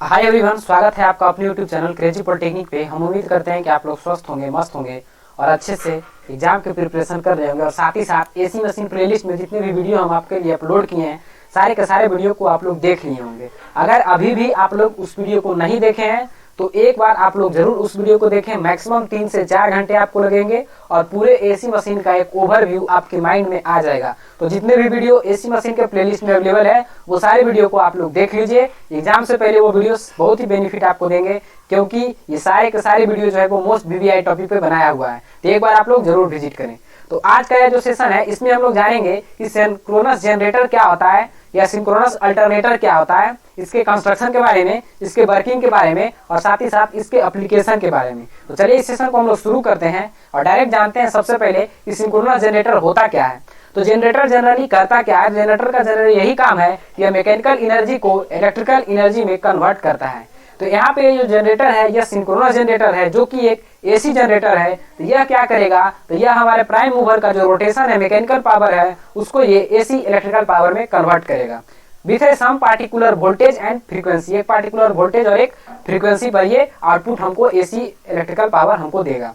Hi everyone, स्वागत है आपका अपने यूट्यूब चैनल क्रेजी पॉलिटेक्निक पे। हम उम्मीद करते हैं कि आप लोग स्वस्थ होंगे, मस्त होंगे और अच्छे से एग्जाम की प्रिपरेशन कर रहे होंगे। और साथ ही साथ एसी मशीन प्लेलिस्ट में जितने भी वीडियो हम आपके लिए अपलोड किए हैं, सारे के सारे वीडियो को आप लोग देख लिए होंगे। अगर अभी भी आप लोग उस वीडियो को नहीं देखे हैं तो एक बार आप लोग जरूर उस वीडियो को देखें। मैक्सिमम 3 से 4 घंटे आपको लगेंगे और पूरे एसी मशीन का एक ओवरव्यू आपके माइंड में आ जाएगा। तो जितने भी वीडियो एसी मशीन के प्लेलिस्ट में अवेलेबल है वो सारे वीडियो को आप लोग देख लीजिए। एग्जाम से पहले वो वीडियोस बहुत ही बेनिफिट आपको देंगे, क्योंकि ये सारे के सारे वीडियो जो है वो मोस्ट वीवीआई टॉपिक पे बनाया हुआ है। तो एक बार आप लोग जरूर विजिट करें। तो आज का जो सेशन है इसमें हम लोग जानेंगे कि सिंक्रोनस जनरेटर क्या होता है या सिंक्रोनस अल्टरनेटर क्या होता है, इसके कंस्ट्रक्शन के बारे में, इसके वर्किंग के बारे में और साथ ही साथ इसके एप्लीकेशन के बारे में। तो चलिए इस सेशन को हम लोग शुरू करते हैं और डायरेक्ट जानते हैं सबसे पहले कि सिंक्रोनस जनरेटर होता क्या है। तो जनरेटर जनरली करता क्या है? जनरेटर का जनरली यही काम है कि यह मैकेनिकल एनर्जी को इलेक्ट्रिकल एनर्जी में कन्वर्ट करता है। तो यहाँ पे जो जनरेटर है यह सिंक्रोनस जनरेटर है, जो कि एक एसी जनरेटर है। तो यह क्या करेगा? तो यह हमारे प्राइम मूवर का जो रोटेशन है, मैकेनिकल पावर है, उसको ये एसी इलेक्ट्रिकल पावर में कन्वर्ट करेगा with some particular voltage and frequency. एक पार्टिकुलर वोल्टेज और एक फ्रीक्वेंसी पर ये आउटपुट हमको एसी इलेक्ट्रिकल पावर हमको देगा।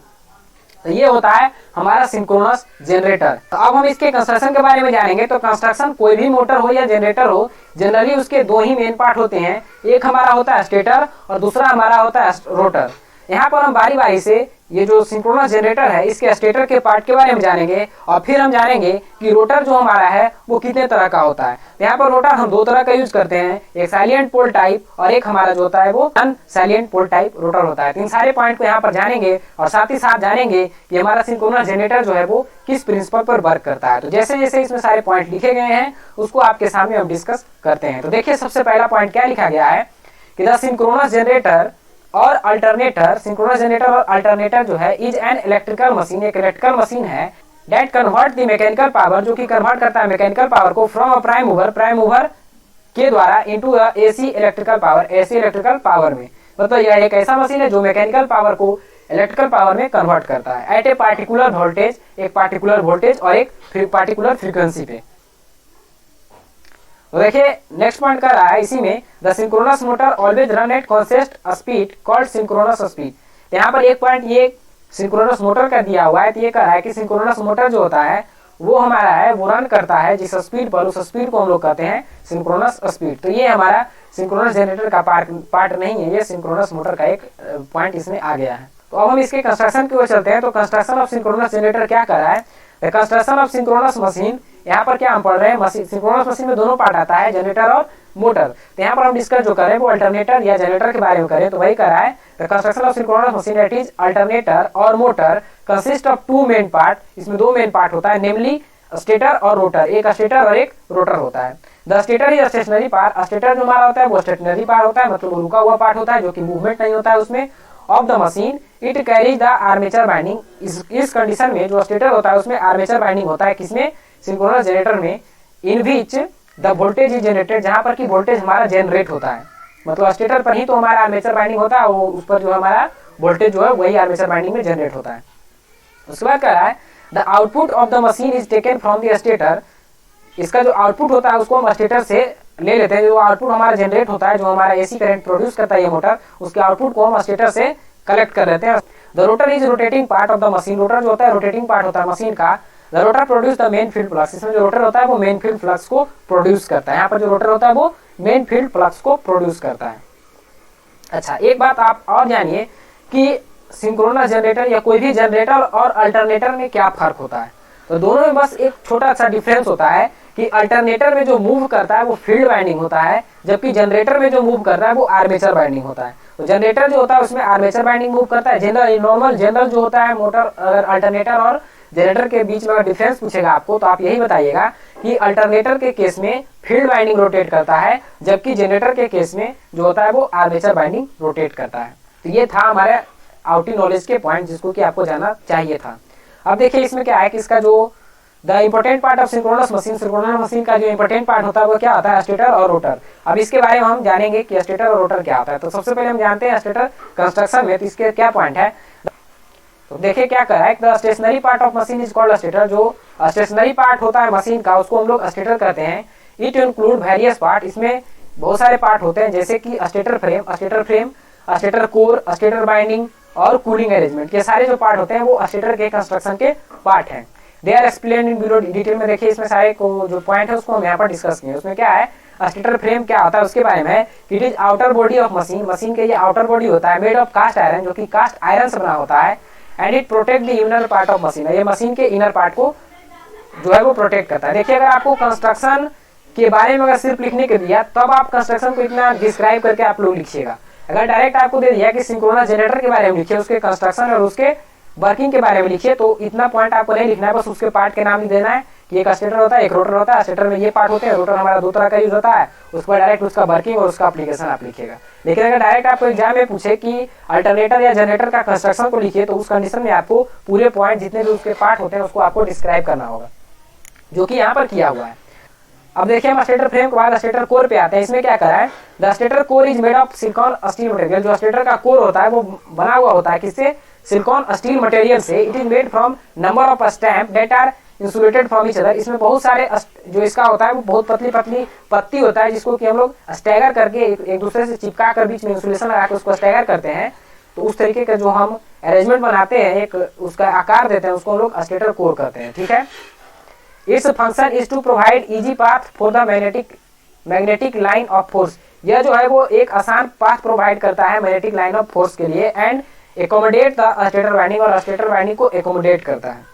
तो ये होता है हमारा सिंक्रोनस जनरेटर। तो अब हम इसके कंस्ट्रक्शन के बारे में जानेंगे। तो कंस्ट्रक्शन कोई भी मोटर हो या जनरेटर हो, जनरली उसके दो ही मेन पार्ट होते हैं। एक हमारा होता है स्टेटर और दूसरा हमारा होता है रोटर। यहाँ पर हम बारी बारी से ये जो सिंक्रोनस जनरेटर है इसके स्टेटर के पार्ट के बारे में जानेंगे और फिर हम जानेंगे कि रोटर जो हमारा है वो कितने तरह का होता है। तो यहाँ पर रोटर हम दो तरह का यूज करते हैं, एक साइलेंट पोल टाइप और एक हमारा जो होता है वो non silent pole type rotor होता है। तो इन सारे पॉइंट को यहाँ पर जानेंगे और साथ ही साथ जानेंगे कि हमारा सिंक्रोनस जनरेटर जो है वो किस प्रिंसिपल पर वर्क करता है। तो जैसे जैसे इसमें सारे पॉइंट लिखे गए हैं उसको आपके सामने हम डिस्कस करते हैं। तो देखिए सबसे पहला पॉइंट क्या लिखा गया है कि द सिंक्रोनस जनरेटर और अल्टरनेटर, सिंक्रोनस जनरेटर और अल्टरनेटर जो है इज एन इलेक्ट्रिकल मशीन, एक इलेक्ट्रिकल मशीन है that convert the mechanical power, जो कि कन्वर्ट करता है मैकेनिकल पावर को फ्रॉम अ प्राइम मूवर के द्वारा into AC electrical power, AC electrical power में। मतलब यह एक ऐसा मशीन है जो मैकेनिकल पावर को इलेक्ट्रिकल पावर में कन्वर्ट करता है एट ए पार्टिकुलर वोल्टेज, एक पार्टिकुलर वोल्टेज और एक पार्टिकुलर फ्रीक्वेंसी पे। तो देखिए नेक्स्ट पॉइंट कर रहा है इसी में, the synchronous motor always run at constant speed called synchronous speed. यहाँ पर एक पॉइंट ये सिंक्रोनस मोटर का दिया हुआ है। तो ये कह रहा है कि सिंक्रोनस मोटर जो होता है वो हमारा है वो रन करता है जिस स्पीड पर, उस स्पीड को हम लोग कहते हैं सिंक्रोनस स्पीड। तो ये हमारा सिंक्रोनस जनरेटर का पार्ट नहीं है, ये सिंक्रोनस मोटर का एक पॉइंट इसमें आ गया है। तो अब हम इसके कंस्ट्रक्शन की ओर चलते हैं। तो कंस्ट्रक्शन ऑफ सिंक्रोनस जनरेटर क्या कर रहा है? कंस्ट्रक्शन ऑफ सिंक्रोनस मशीन, यहाँ पर क्या हम पढ़ रहे हैं, सिंक्रोनस मशीन में दोनों पार्ट आता है, जनरेटर और मोटर। तो यहाँ पर हम डिस्कस जो करें वो अल्टरनेटर या जनरेटर के बारे में करें। तो वही कर रहा है the construction of synchronous machine that is alternator और motor consist of two main part. इसमें दो मेन पार्ट होता है, नेमली स्टेटर और रोटर। एक स्टेटर और एक रोटर होता है। The stator is stationary part, stator जो हमारा होता है वो स्टेशनरी पार्ट होता है, मतलब रुका हुआ पार्ट होता है जो कि मूवमेंट नहीं होता है उसमें। Of the machine it carries the armature binding, इस कंडीशन में जो स्टेटर होता है उसमें आर्मेचर बाइंडिंग होता है। किसमें? सिंक्रोनस जनरेटर में। In which the voltage is generated, जहां पर की वोल्टेज हमारा जनरेट होता है, मतलब स्टेटर पर ही तो हमारा आर्मेचर बाइंडिंग होता है, वो उस पर जो हमारा वोल्टेज जो है वही आर्मेचर बाइंडिंग में जनरेट होता है। उसके बाद कह रहा है the output of the machine is taken from the stator, इसका जो आउटपुट होता है उसको हम स्टेटर से ले लेते हैं। जो आउटपुट हमारा जनरेट होता है, जो हमारा एसी करंट प्रोड्यूस करता है ये मोटर, उसके आउटपुट को हम स्टेटर से कलेक्ट कर लेते हैं। The rotor is rotating part of the machine, rotor जो होता है रोटेटिंग पार्ट होता है मशीन का। The rotor produce the main field flux, इसमें जो रोटर होता है वो मेन फील्ड फ्लक्स को प्रोड्यूस करता है। यहाँ पर जो रोटर होता है वो मेन फील्ड फ्लक्स को प्रोड्यूस करता है। अच्छा, एक बात आप और जानिए कि सिंक्रोनस जनरेटर या कोई भी जनरेटर और अल्टरनेटर में क्या फर्क होता है। तो दोनों में बस एक छोटा सा डिफरेंस होता है कि अल्टरनेटर में जो मूव करता है वो फील्ड वाइंडिंग होता है, जबकि जनरेटर में जो मूव करता है वो आर्मेचर वाइंडिंग होता है। तो जनरेटर जो होता है उसमें आर्मेचर वाइंडिंग मूव करता है। जनरल नॉर्मल जनरल जो होता है मोटर, अगर अल्टरनेटर और जनरेटर के बीच में अगर डिफरेंस पूछेगा आपको तो आप यही बताइएगा कि अल्टरनेटर के केस में फील्ड वाइंडिंग रोटेट करता है, जबकि जनरेटर के केस में जो होता है वो आर्मेचर वाइंडिंग रोटेट करता है। तो ये था हमारे आउटिंग नॉलेज के पॉइंट जिसको कि आपको जानना चाहिए था। अब देखिए इसमें क्या है कि इसका जो the important part of synchronous machine, synchronous machine का जो इंपॉर्टेंट पार्ट होता है वो क्या होता है? स्टेटर और रोटर। अब इसके बारे में हम जानेंगे कि स्टेटर और रोटर क्या होता है। तो सबसे पहले हम जानते हैं स्टेटर कंस्ट्रक्शन में, तो इसके क्या पॉइंट है। तो देखिए क्या कर रहा है, the stationary part of machine is called stator, जो स्टेशनरी पार्ट होता है मशीन का उसको हम लोग स्टेटर कहते हैं। इट इंक्लूड वेरियस पार्ट, इसमें बहुत सारे पार्ट होते हैं, जैसे कि stator frame, stator core, stator binding और कूलिंग अरेंजमेंट। ये सारे जो पार्ट होते हैं वो स्टेटर के कंस्ट्रक्शन के पार्ट हैं। They are explain in below detail में। देखिए इसमें सारे को जो पॉइंट है उसको हम यहाँ पर डिस्कस किए। उसमें क्या है, स्टेटर फ्रेम क्या होता है उसके बारे में। It is outer body of machine, machine के ये आउटर बॉडी होता है, मेड ऑफ कास्ट आयरन, जो कि कास्ट आयरन से बना होता है। And it protect the inner part of machine, ये मशीन के इनर पार्ट को जो है वो प्रोटेक्ट करता है। देखिए अगर आपको कंस्ट्रक्शन के बारे में अगर सिर्फ लिखने के दिया तब आप कंस्ट्रक्शन को इतना डिस्क्राइब करके आप लोग लिखिएगा। अगर डायरेक्ट आपको दे दिया कि सिंक्रोनस जनरेटर के बारे में लिखिए, उसके कंस्ट्रक्शन और उसके वर्किंग के बारे में लिखिए, तो इतना पॉइंट आपको नहीं लिखना है, बस उसके पार्ट के नाम लिख देना है कि एक स्टेटर होता है, एक रोटर होता है, स्टेटर में ये पार्ट होते हैं, रोटर हमारा दो तरह का यूज होता है, उस पर डायरेक्ट उसका वर्किंग और उसका एप्लीकेशन आप लिखिएगा। लेकिन अगर डायरेक्ट आपको एग्जाम में पूछे कि अल्टरनेटर या जनरेटर का कंस्ट्रक्शन को लिखिए, तो उस कंडीशन में आपको पूरे पॉइंट जितने भी उसके पार्ट होते हैं उसको आपको डिस्क्राइब करना होगा, जो कि यहाँ पर किया हुआ है। अब देखिए हम स्टेटर फ्रेम के बाद स्टेटर कोर पे आते हैं। इसमें क्या करा है, the stator core is made of silicon steel material. जो स्टेटर का कोर होता है वो बना हुआ होता है किससे, सिलिकॉन स्टील मटेरियल से। It is made from number of stamp that are insulated from each other. इसमें बहुत सारे जो इसका होता है वो बहुत पतली पतली पत्ती होता है, जिसको कि हम लोग स्टैगर करके एक दूसरे से चिपका कर बीच में इंसुलेशन लगा के उसको स्टैगर करते हैं। तो उस तरीके का जो हम अरेंजमेंट बनाते हैं, एक उसका आकार देते हैं, उसको हम लोग स्टेटर कोर कहते हैं। ठीक है, its function is to provide easy path for the magnetic line of force. यह जो है वो एक आसान पाथ प्रोवाइड करता है मैग्नेटिक लाइन ऑफ फोर्स के लिए। And accommodate the stator winding, और स्टेटर वाइंडिंग को एकोमोडेट करता है।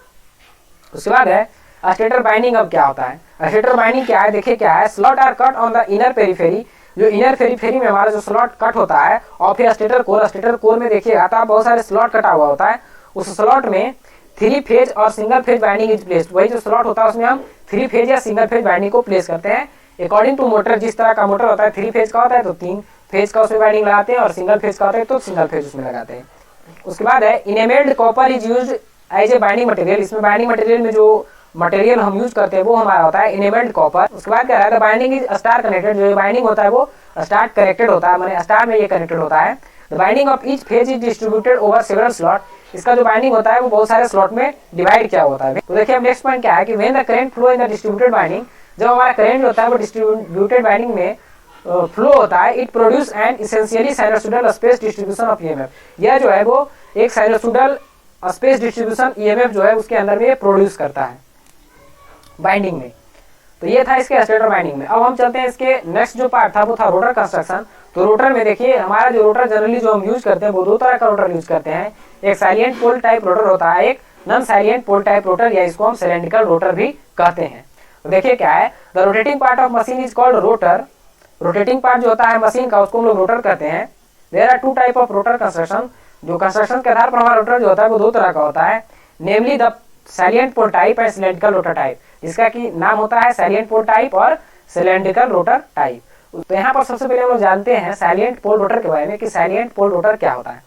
उसके बाद है स्टेटर बाइंडिंग। अब क्या होता है स्टेटर बाइंडिंग, क्या है देखिए क्या है, slot are cut on the inner periphery. जो इनर पेरिफेरी में हमारा जो स्लॉट कट होता है, और फिर स्टेटर कोर में देखिएगा तो बहुत सारे स्लॉट कटा हुआ होता है। उस स्लॉट में 3 फेज और single phase binding is placed. वही जो स्लॉट होता है उसमें हम 3 फेज या सिंगल फेज बाइंडिंग को प्लेस करते हैं अकॉर्डिंग टू मोटर। जिस तरह का मोटर होता है, 3 फेज का होता है तो 3 फेज का उसमें बाइंडिंग लगाते हैं, और सिंगल फेज का होता है तो सिंगल फेज उसमें लगाते हैं। उसके बाद है enamelled copper is used as a binding material. इसमें बाइंडिंग मटेरियल में जो मटेरियल हम यूज करते हैं वो हमारा होता है इनेमेल्ड कॉपर। उसके बाद क्या है, बाइंडिंग इज स्टार कनेक्टेड। जो बाइंडिंग होता है वो स्टार कनेक्टेड होता है, माने स्टार में ये कनेक्टेड होता है। The binding of each phase is distributed over several slot. इसका जो बाइंडिंग होता है वो बहुत सारे स्लॉट में डिवाइड किया होता है। तो देखिए हम नेक्स्ट पॉइंट क्या है कि when the current flow in the distributed binding, जब हमारा करंट होता है वो डिस्ट्रीब्यूटेड बाइंडिंग में फ्लो होता है, it produce an essentially sinusoidal space distribution of EMF. यह जो है वो एक साइनसोइडल स्पेस डिस्ट्रीब्यूशन ईएमएफ जो है उसके अंदर में ये प्रोड्यूस करता है बाइंडिंग में। तो ये था इसके स्टेटर बाइंडिंग में। अब हम चलते हैं इसके नेक्स्ट जो पार्ट था वो था रोटर कंस्ट्रक्शन। तो रोटर में देखिए हमारा जो रोटर जनरली जो हम यूज करते हैं वो दो तरह का रोटर यूज करते हैं। एक साइलेंट पोल टाइप रोटर होता है, एक non silent pole type rotor, या इसको हम सिलेंड्रिकल रोटर भी कहते हैं। तो देखिए क्या है, the rotating part of machine is called rotor. Rotating part जो होता है मशीन का उसको हम लोग रोटर कहते हैं। There are 2 type of rotor construction. जो कंस्ट्रक्शन के आधार पर हमारा रोटर जो होता है वो 2 तरह का होता है, namely the salient pole type and cylindrical rotor type. जिसका कि नाम होता है साइलेंट पोल टाइप और सिलेंड्रिकल रोटर टाइप। तो यहाँ पर सबसे पहले हम लोग जानते हैं साइलेंट पोल रोटर के बारे में कि साइलेंट पोल रोटर क्या होता है।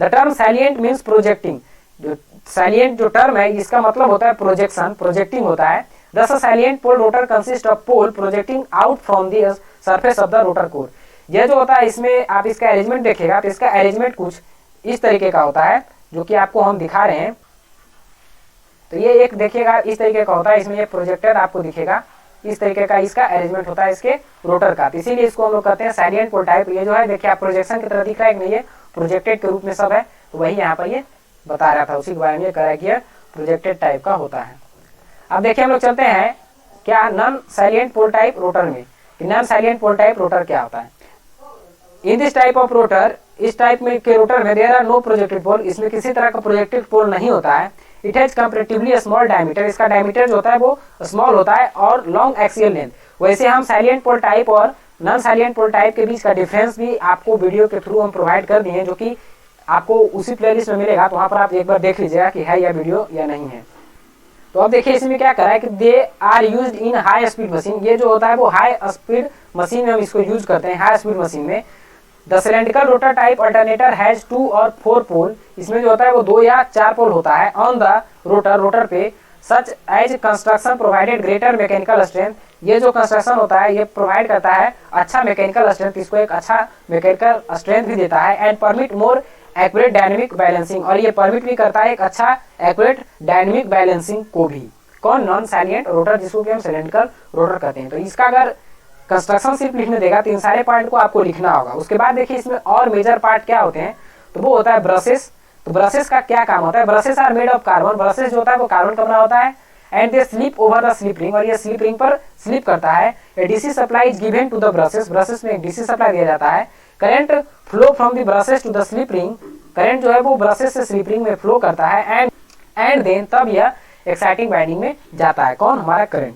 The term silent means projecting. जो साइलेंट जो टर्म है इसका मतलब होता है प्रोजेक्शन, प्रोजेक्टिंग होता है। Thus a silent pole rotor consists of pole projecting out from the surface of the rotor core। यह जो होता है इसमें आप इसका अरेंजमेंट देखेगा तो इसका अरेंजमेंट कुछ इस तरीके का होता है, जो कि आपको हम दिखा रहे हैं। तो ये एक देखिएगा इस तरीके का होता है, इसमें ये प्रोजेक्टर आपको दिखेगा, इस तरीके का इसका अरेंजमेंट होता है इसके रोटर का। तो इसीलिए इसको हम लोग कहते हैं साइलेंट पोल टाइप। ये जो है देखिए आप प्रोजेक्शन की तरह दिख रहा है कि नहीं, ये प्रोजेक्टेड के रूप में सब है। तो वही यहाँ पर ये बता रहा था, उसी के बारे में कह रहा है कि यह प्रोजेक्टेड टाइप का होता है। अब देखिए हम लोग चलते हैं क्या non silent pole type rotor में, कि non silent pole type rotor क्या होता है। In this type of rotor, इस टाइप में के रोटर में देयर आर नो प्रोजेक्टेड पोल। इसमें किसी तरह का प्रोजेक्टेड पोल नहीं होता है। It has comparatively small diameter. इसका डायमीटर जो होता है वो स्मॉल होता है और लॉन्ग एक्सियल लेंथ। वैसे हम साइलेंट पोल टाइप और नॉन साइलेंट पोल टाइप के बीच का डिफरेंस भी आपको वीडियो के थ्रू हम प्रोवाइड कर दिए, जो कि आपको उसी प्लेलिस्ट में मिलेगा। तो वहां पर आप एक बार देख लीजिएगा कि है यह वीडियो या नहीं है। तो अब देखिए इसमें क्या करा है कि they are used in high speed machine. ये जो होता है वो हाई स्पीड मशीन में हम इसको यूज करते हैं, हाई स्पीड मशीन में। The cylindrical rotor type alternator has 2 और 4 पोल। इसमें जो होता है वो 2 या 4 पोल होता है ऑन द रोटर पे। Such as construction provided greater mechanical strength. ये जो कंस्ट्रक्शन होता है ये प्रोवाइड करता है अच्छा मैकेनिकल स्ट्रेंथ, इसको एक अच्छा मैकेनिकल स्ट्रेंथ भी देता है। And permit more accurate dynamic balancing, और ये परमिट भी करता है एक अच्छा एक्यूरेट डायनेमिक बैलेंसिंग को भी। कौन? नॉन साइलेंट रोटर, जिसको कि हम सिलेंड्रिकल रोटर कहते हैं। तो इसका अगर कंस्ट्रक्शन सिर्फ लिखने देगा, तो इन सारे पॉइंट को आपको लिखना होगा। उसके बाद देखिए इसमें और मेजर पार्ट क्या होते हैं, तो वो होता है ब्रशेस। तो ब्रशेस का क्या काम होता है, brushes are made of carbon, brushes जो होता है वो कार्बन का बना होता है, and they slip over the slip ring, और ये स्लिप रिंग पर स्लिप करता है। A DC supply is given to the brushes, brushes में एक डीसी सप्लाई दिया जाता है। Current flow from the brushes to the slip ring, current जो है वो ब्रशेस से स्लिप रिंग में फ्लो करता है, एंड देन तब यह एक्साइटिंग वाइंडिंग में जाता है, कौन, हमारा करंट।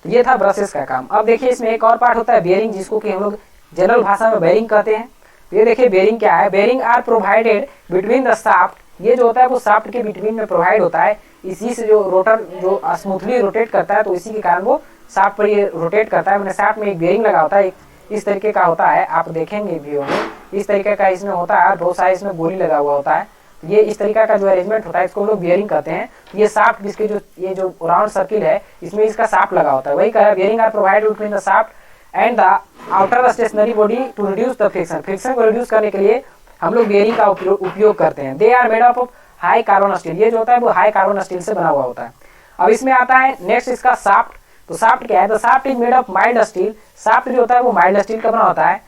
तो ये था ब्रशेस का काम। अब देखिए इसमें एक और पार्ट होता है बेयरिंग, जिसको कि हम लोग जनरल भाषा में बेयरिंग कहते हैं। तो ये देखिए बेयरिंग क्या है, bearing are provided between the shaft, ये जो होता है वो शाफ्ट के बिटवीन में प्रोवाइड होता है। इसी से जो रोटर जो स्मूथली रोटेट करता है, तो इसी के कारण वो शाफ्ट पर ये रोटेट करता है। मैंने शाफ्ट में एक बेयरिंग लगा होता है, इस तरीके का होता है, आप देखेंगे वीडियो में इस तरीके का इसमें होता है, बहुत सारा इसमें गोली लगा हुआ होता है। ये इस तरीका का जो अरेंजमेंट होता है इसको हम लोग बियरिंग कहते हैं। तो ये शाफ्ट जिसके जो ये जो राउंड सर्किल है इसमें इसका शाफ्ट लगा होता है, वही कह रहा है bearing are provided between the shaft and the outer stationary body to reduce the friction, friction को रिड्यूस करने के लिए हम लोग बियरिंग का उपयोग करते हैं। They are made of high carbon steel, ये जो होता है वो हाई कार्बन स्टील से बना हुआ होता है। अब इसमें आता है नेक्स्ट इसका शाफ्ट। तो शाफ्ट क्या है, तो shaft is made of mild steel, shaft जो होता है वो माइल्ड स्टील का बना होता है।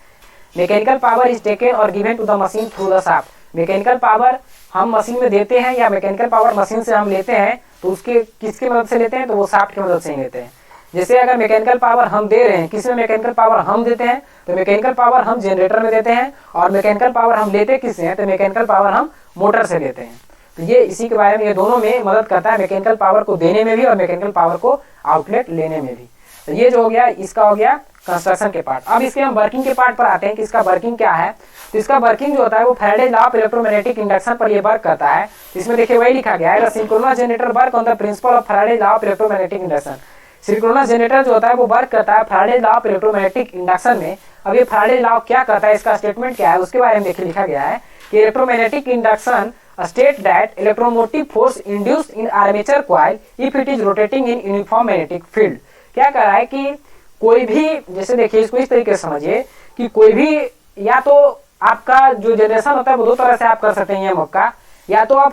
मैकेनिकल पावर इज टेकन और given to the machine through the shaft, mechanical power हम मशीन में देते हैं या मैकेनिकल पावर मशीन से हम लेते हैं, तो उसके किसकी मदद से लेते हैं, तो वो शाफ्ट की मदद से ही लेते हैं। जैसे अगर मैकेनिकल पावर हम दे रहे हैं, किसमें मैकेनिकल पावर हम देते हैं, तो मैकेनिकल पावर हम जनरेटर में देते हैं, और मैकेनिकल पावर हम लेते किससे हैं, तो मैकेनिकल पावर हम मोटर से लेते हैं। तो ये इसी के बारे में, ये दोनों में मदद करता है, मैकेनिकल पावर को देने में भी और मैकेनिकल पावर को आउटलेट लेने में भी। तो ये जो हो गया इसका हो गया कंस्ट्रक्शन के पार्ट। अब इसके हम वर्किंग के पार्ट पर आते हैं कि इसका वर्किंग क्या है। तो इसका वर्किंग जो होता है वो Faraday law of electromagnetic induction पर ये वर्क करता है। तो इसमें देखिए वही लिखा गया है, synchronous generator work on the principle of Faraday law of electromagnetic induction. Synchronous generator जो होता है वो वर्क करता है Faraday law of electromagnetic induction में। अब ये फैराडे लॉ क्या करता है, इसका स्टेटमेंट क्या है, उसके बारे में देखिए लिखा गया है कि electromagnetic induction state that electromotive force induced in armature coil if it is rotating in uniform magnetic field। क्या कर रहा है कि कोई भी, जैसे देखिए इसको इस तरीके से समझिए कि कोई भी, या तो आपका जो जनरेशन होता है वो दो तरह से आप कर सकते हैं ईएमएफ का, या तो आप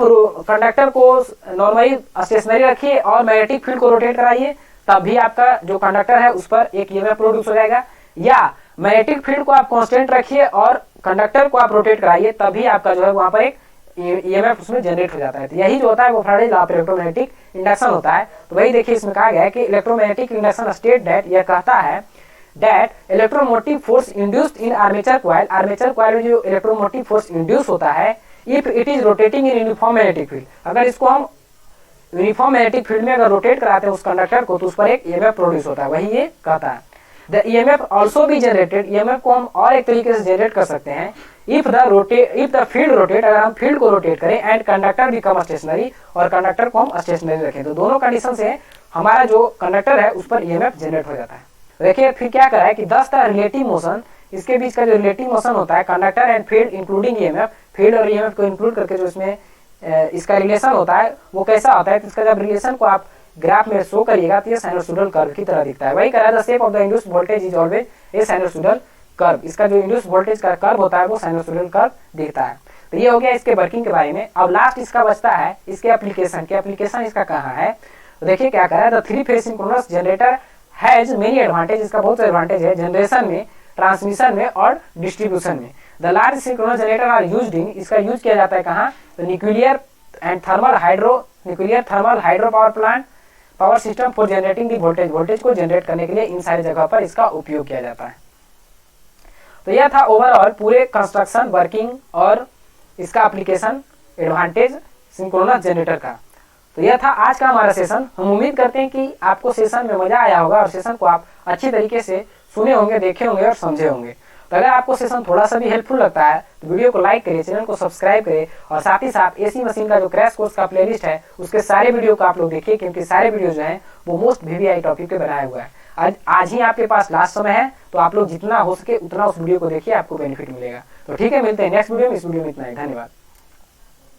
कंडक्टर को नॉर्मली स्टेशनरी रखिए और मैग्नेटिक फील्ड को रोटेट कराइए, तब भी आपका जो कंडक्टर है उस पर एक ईएमएफ प्रोड्यूस हो जाएगा, या मैग्नेटिक फील्ड को आप कांस्टेंट रखिए और कंडक्टर को आप रोटेट कराइए, तभी आपका जो है वहां पर एक ईएमएफ उसमें जनरेट हो जाता है। तो यही जो होता है वो Faraday law of electromagnetic induction होता है। तो वही देखिए इसमें कहा गया है कि इलेक्ट्रोमैग्नेटिक इंडक्शन स्टेट दैट, यह कहता है that electromotive force induced in armature coil, armature coil में जो इलेक्ट्रोमोटिव फोर्स इंड्यूस होता है if it is rotating in uniform magnetic field, अगर इसको हम यूनिफॉर्म मैग्नेटिक फील्ड में अगर रोटेट कराते हैं उस कंडक्टर को, तो उस पर एक ईएमएफ प्रोड्यूस होता है, वही ये कहता है। The EMF also be generated, EMF को हम और एक तरीके से जनरेट कर सकते हैं इफ द फील्ड रोटेट, अगर हम फील्ड को रोटेट करें एंड कंडक्टर बिकम स्टेशनरी, और कंडक्टर को हम स्टेशनरी रखें, तो दोनों कंडीशन से हमारा जो कंडक्टर है उस पर ईएमएफ जनरेट हो जाता है। देखिए फिर क्या करा है कि दस द रिलेटिव मोशन, इसके बीच का जो रिलेटिव मोशन होता है conductor and field including EMF, field और ईएमएफ को इंक्लूड करके जो इसमें इसका रिलेशन होता है वो कैसा होता है, तो इसका जब रिलेशन को आप ग्राफ में शो करिएगा तो ये साइनोसॉइडल कर्व की तरह दिखता है। वही करा the shape of the induced voltage is always a sinusoidal curve, इसका जो इंड्यूस्ड वोल्टेज का कर्व होता है वो साइनोसॉइडल कर्व दिखता है। तो ये हो गया इसके वर्किंग के बारे में। अब लास्ट इसका बचता है इसके एप्लीकेशन के, एप्लीकेशन इसका कहाँ है, तो देखिए क्या करा है, the three phase synchronous generator has many advantage, इसका बहुत से एडवांटेज है जनरेशन में, ट्रांसमिशन में और डिस्ट्रीब्यूशन में। The large synchronous generator are used in, इसका यूज किया जाता है कहाँ, तो nuclear and thermal hydro power plant, power system for generating the voltage, voltage को जनरेट करने के लिए इन सारी जगह पर इसका उपयोग किया जाता है। तो यह था ओवरऑल पूरे कंस्ट्रक्शन, वर्किंग और इसका एप्लीकेशन, एडवांटेज सिंक्रोनस जनरेटर का। तो यह था आज का हमारा सेशन। हम उम्मीद करते हैं कि आपको सेशन में मजा आया होगा और सेशन को आप अच्छी तरीके से सुने होंगे, देखे होंगे और समझे होंगे। तो अगर आपको सेशन थोड़ा सा भी हेल्पफुल लगता है तो वीडियो को लाइक करिए, चैनल को सब्सक्राइब करिए और साथ ही साथ एसी मशीन का जो क्रैश कोर्स का प्लेलिस्ट है उसके सारे वीडियो को आप लोग देखिए, क्योंकि सारे वीडियो जो हैं वो मोस्ट वीवीआई टॉपिक पे बनाया हुआ है। आज ही आपके पास लास्ट समय है, तो आप लोग जितना हो सके उतना उस वीडियो को देखिए, आपको बेनिफिट मिलेगा। तो ठीक है, मिलते हैं नेक्स्ट वीडियो में। इस वीडियो में इतना ही, धन्यवाद।